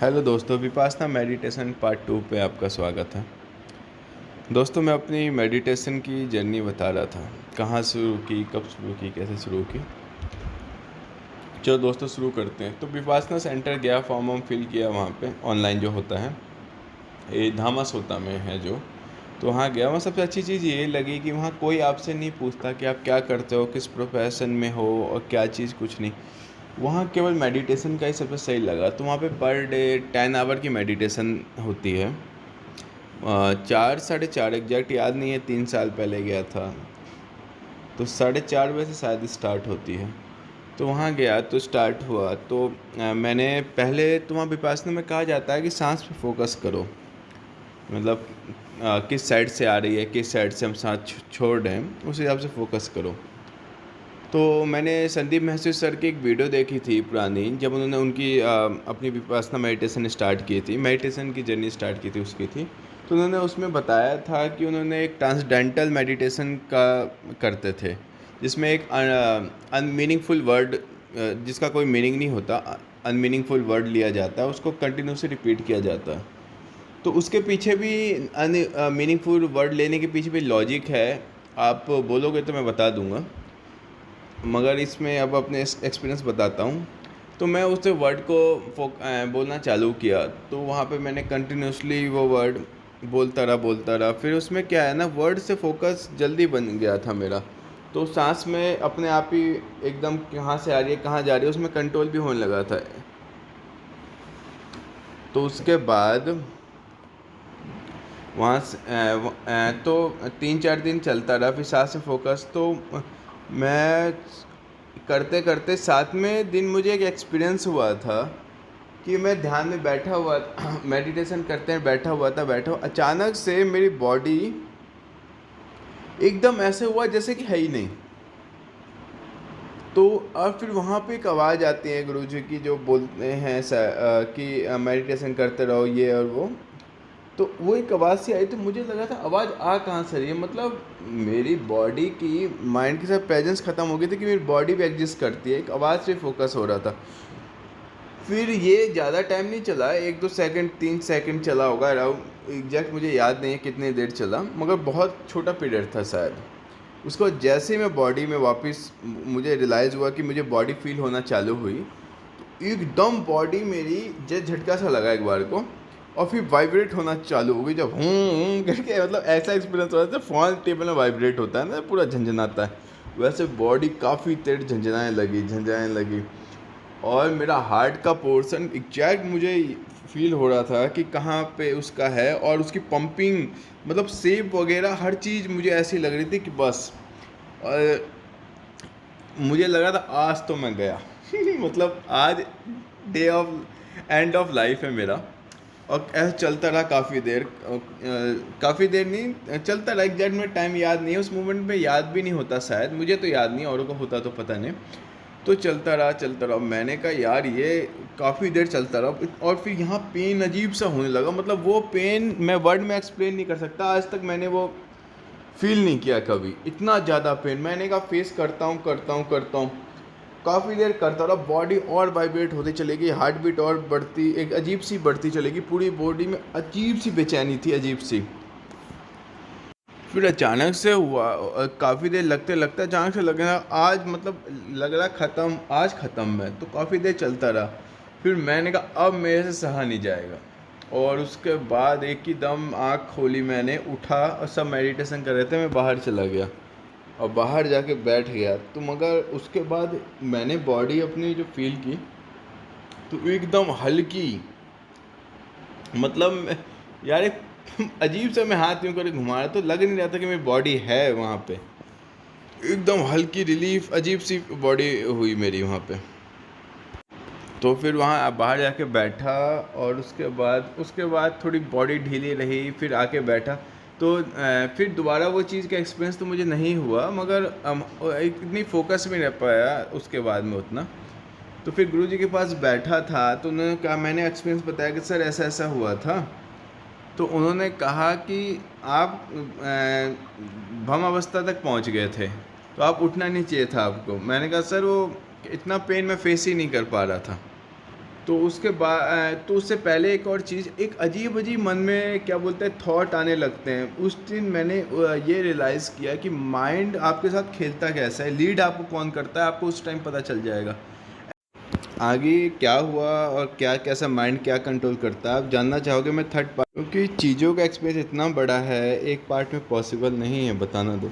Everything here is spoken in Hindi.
हेलो दोस्तों, विपासना मेडिटेशन पार्ट 2 पे आपका स्वागत है। दोस्तों, मैं अपनी मेडिटेशन की जर्नी बता रहा था, कहाँ शुरू की, कब शुरू की, कैसे शुरू की। चलो दोस्तों शुरू करते हैं। तो विपासना सेंटर गया, फॉर्म वॉर्म फिल किया वहाँ पे ऑनलाइन जो होता है, ये धामस होता में है जो। तो वहाँ गया, वहाँ सबसे अच्छी चीज़ ये लगी कि वहाँ कोई आपसे नहीं पूछता कि आप क्या करते हो, किस प्रोफेशन में हो और क्या चीज़, कुछ नहीं। वहाँ केवल मेडिटेशन का ही सबसे सही लगा। तो वहाँ पे पर डे 10 आवर की मेडिटेशन होती है। 4 साढ़े 4 एग्जैक्ट याद नहीं है, 3 साल पहले गया था। तो 4:30 बजे से शायद स्टार्ट होती है। तो वहाँ गया तो स्टार्ट हुआ तो मैंने पहले तो वहाँ विपासना में कहा जाता है कि सांस पे फोकस करो। मतलब किस साइड से आ रही है, किस साइड से हम सांस छोड़ रहे हैं, उस हिसाब से फोकस करो। तो मैंने संदीप महसूस सर की एक वीडियो देखी थी पुरानी, जब उन्होंने उनकी अपनी विपासना मेडिटेशन स्टार्ट की थी, मेडिटेशन की जर्नी स्टार्ट की थी उसकी थी। तो उन्होंने उसमें बताया था कि उन्होंने एक ट्रांसडेंटल मेडिटेशन का करते थे, जिसमें एक अनमीनिंगफुल वर्ड, जिसका कोई मीनिंग नहीं होता, अनमीनिंगफुल वर्ड लिया जाता है, उसको कंटिन्यूसली रिपीट किया जाता है। तो उसके पीछे भी मीनिंगफुल वर्ड लेने के पीछे भी लॉजिक है। आप बोलोगे तो मैं बता दूंगा, मगर इसमें अब अपने एक्सपीरियंस बताता हूँ। तो मैं उस वर्ड को बोलना चालू किया, तो वहाँ पे मैंने कंटिन्यूसली वो वर्ड बोलता रहा। फिर उसमें क्या है ना, वर्ड से फोकस जल्दी बन गया था मेरा। तो सांस में अपने आप ही एकदम कहाँ से आ रही है, कहाँ जा रही है, उसमें कंट्रोल भी होने लगा था। तो उसके बाद वहाँ से तो 3-4 दिन चलता रहा, फिर सांस से फोकस। तो मैं करते करते 7वें दिन मुझे एक एक्सपीरियंस हुआ था कि मैं ध्यान में बैठा हुआ मेडिटेशन करते हैं, बैठा हुआ अचानक से मेरी बॉडी एकदम ऐसे हुआ जैसे कि है ही नहीं। तो और फिर वहाँ पे एक आवाज़ आती है गुरु जी की, जो बोलते हैं कि मेडिटेशन करते रहो ये और वो। तो वो एक आवाज़ सी आई, तो मुझे लगा था आवाज़ आ कहाँ से रही है। मतलब मेरी बॉडी की माइंड के साथ प्रेजेंस ख़त्म हो गई थी कि मेरी बॉडी भी एग्जिस्ट करती है, एक आवाज़ पे फोकस हो रहा था। फिर ये ज़्यादा टाइम नहीं चला, 1-2 सेकंड 3 सेकंड चला होगा अराउंड, एग्जैक्ट मुझे याद नहीं है कितनी देर चला, मगर बहुत छोटा पीरियड था शायद। उसको जैसे ही मैं बॉडी में वापस, मुझे रियलाइज़ हुआ कि मुझे बॉडी फील होना चालू हुई, तो एकदम बॉडी मेरी जैसे झटका सा लगा एक बार को, और फिर वाइब्रेट होना चालू हो गई, जब करके, मतलब ऐसा एक्सपीरियंस हुआ था फ़ोन टेबल में वाइब्रेट होता है ना, पूरा झंझनाता है, वैसे बॉडी काफ़ी तेज झंझनाने लगी। और मेरा हार्ट का पोर्शन एग्जैक्ट मुझे फील हो रहा था कि कहाँ पे उसका है, और उसकी पंपिंग, मतलब शेप वगैरह हर चीज़ मुझे ऐसी लग रही थी कि बस। और मुझे लग रहा था आज तो मैं गया मतलब आज day of end of life है मेरा। और ऐसा चलता रहा काफ़ी देर नहीं चलता रहा, एग्जैक्ट में टाइम याद नहीं है, उस मोमेंट में याद भी नहीं होता शायद, मुझे तो याद नहीं, औरों को होता तो पता नहीं। तो चलता रहा। मैंने कहा यार ये काफ़ी देर चलता रहा, और फिर यहाँ पेन अजीब सा होने लगा। मतलब वो पेन मैं वर्ड में एक्सप्लेन नहीं कर सकता, आज तक मैंने वो फील नहीं किया कभी, इतना ज़्यादा पेन। मैंने कहा फेस करता हूँ। काफ़ी देर करता रहा, बॉडी और वाइब्रेट होती चलेगी, हार्ट बीट और बढ़ती, एक अजीब सी बढ़ती चलेगी, पूरी बॉडी में अजीब सी बेचैनी थी, अजीब सी। फिर अचानक से हुआ, काफ़ी देर लगते लगते अचानक से लग रहा आज, मतलब लग रहा ख़त्म, आज ख़त्म है। तो काफ़ी देर चलता रहा। फिर मैंने कहा अब मेरे से सहा नहीं जाएगा, और उसके बाद एक ही दम आँख खोली, मैंने उठा, और सब मेडिटेशन कर रहे थे, मैं बाहर चला गया और बाहर जाके बैठ गया। तो मगर उसके बाद मैंने बॉडी अपनी जो फील की, तो एकदम हल्की, मतलब यार एक अजीब सा, मैं हाथ यूँ करके घुमा रहा, तो लग नहीं रहा था कि मेरी बॉडी है वहाँ पे। एकदम हल्की रिलीफ, अजीब सी बॉडी हुई मेरी वहाँ पे। तो फिर वहाँ बाहर जाके बैठा, और उसके बाद थोड़ी बॉडी ढीली रही, फिर आके बैठा। तो फिर दोबारा वो चीज़ का एक्सपीरियंस तो मुझे नहीं हुआ, मगर इतनी फोकस में रह पाया उसके बाद में उतना। तो फिर गुरुजी के पास बैठा था, तो उन्होंने कहा, मैंने एक्सपीरियंस बताया कि सर ऐसा ऐसा हुआ था। तो उन्होंने कहा कि आप भ्रम अवस्था तक पहुंच गए थे, तो आप उठना नहीं चाहिए था आपको। मैंने कहा सर वो इतना पेन मैं फेस ही नहीं कर पा रहा था। तो उसके बाद तो उससे पहले एक और चीज़, एक अजीब अजीब मन में क्या बोलते हैं थॉट आने लगते हैं। उस दिन मैंने ये रियलाइज़ किया कि माइंड आपके साथ खेलता कैसा है, लीड आपको कौन करता है, आपको उस टाइम पता चल जाएगा। आगे क्या हुआ और क्या कैसा माइंड क्या कंट्रोल करता है आप जानना चाहोगे। मैं थर्ड पार्ट, क्योंकि चीज़ों का एक्सपीरियंस इतना बड़ा है, एक पार्ट में पॉसिबल नहीं है बताना। दो